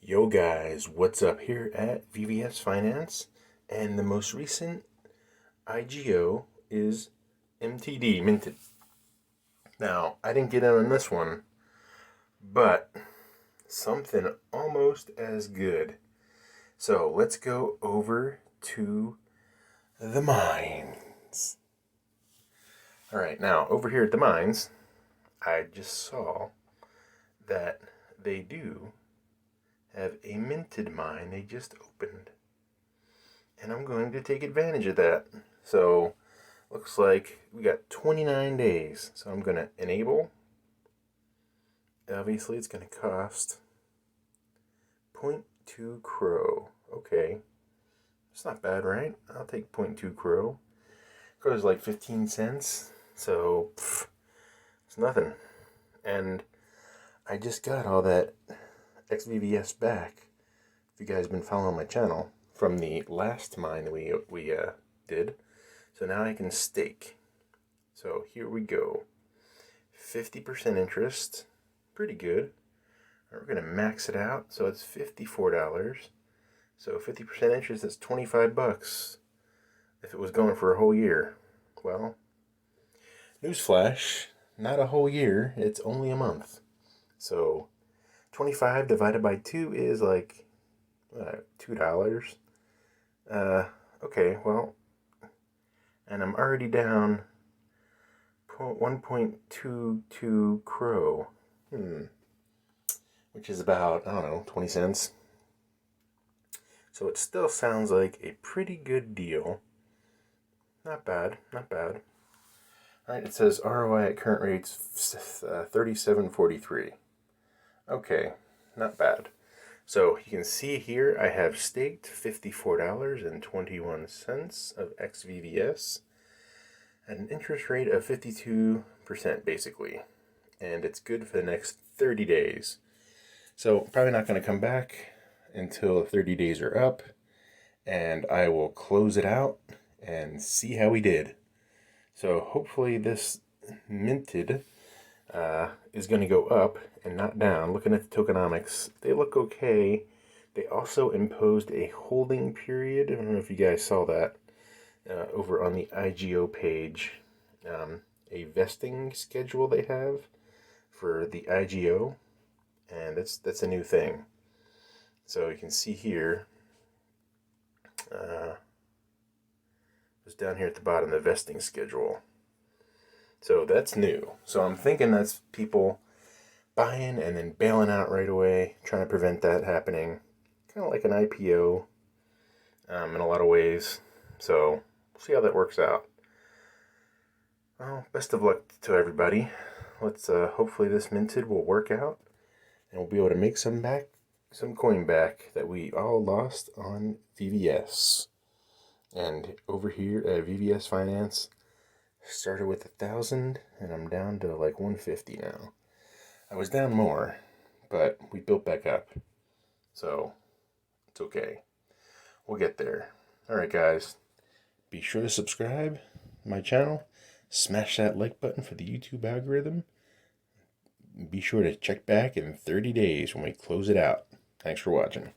Yo guys, what's up here at VVS Finance? And the most recent IGO is MTD, Minted. Now, I didn't get in on this one, but something almost as good. So let's go over to the mines. Alright, now over here at the mines, I just saw that they do have a minted mine they just opened, and I'm going to take advantage of that. So looks like we got 29 days, so I'm going to enable. Obviously it's going to cost 0.2 crow. Okay, it's not bad, right? I'll take 0.2 crow. Crow's like 15 cents, so it's nothing. And I just got all that XVVS back, if you guys have been following my channel, from the last mine that we did. So now I can stake. So here we go. 50% interest, pretty good. We're gonna max it out, so it's $54. So 50% interest, that's 25 bucks. If it was going for a whole year, well, newsflash, not a whole year, it's only a month. So 25 divided by 2 is like $2. Okay, well, and I'm already down 1.22 crow, which is about, I don't know, 20 cents. So it still sounds like a pretty good deal. Not bad, not bad. All right, it says ROI at current rates 37.43. Okay, not bad. So you can see here I have staked $54.21 of XVVS at an interest rate of 52% basically. And it's good for the next 30 days. So probably not going to come back until 30 days are up, and I will close it out and see how we did. So hopefully this minted is going to go up and not down. Looking at the tokenomics, they look okay. They also imposed a holding period. I don't know if you guys saw that over on the IGO page. A vesting schedule they have for the IGO, and that's a new thing. So you can see here, it's down here at the bottom, the vesting schedule. So that's new. So I'm thinking that's people buying and then bailing out right away, trying to prevent that happening. Kind of like an IPO in a lot of ways. So we'll see how that works out. Well, best of luck to everybody. Let's hopefully this minted will work out, and we'll be able to make some coin back that we all lost on VVS. And over here at VVS Finance, started with 1,000, and I'm down to like 150 now. I was down more, but we built back up, so it's okay. We'll get there. Alright guys, be sure to subscribe to my channel, smash that like button for the YouTube algorithm. Be sure to check back in 30 days when we close it out. Thanks for watching.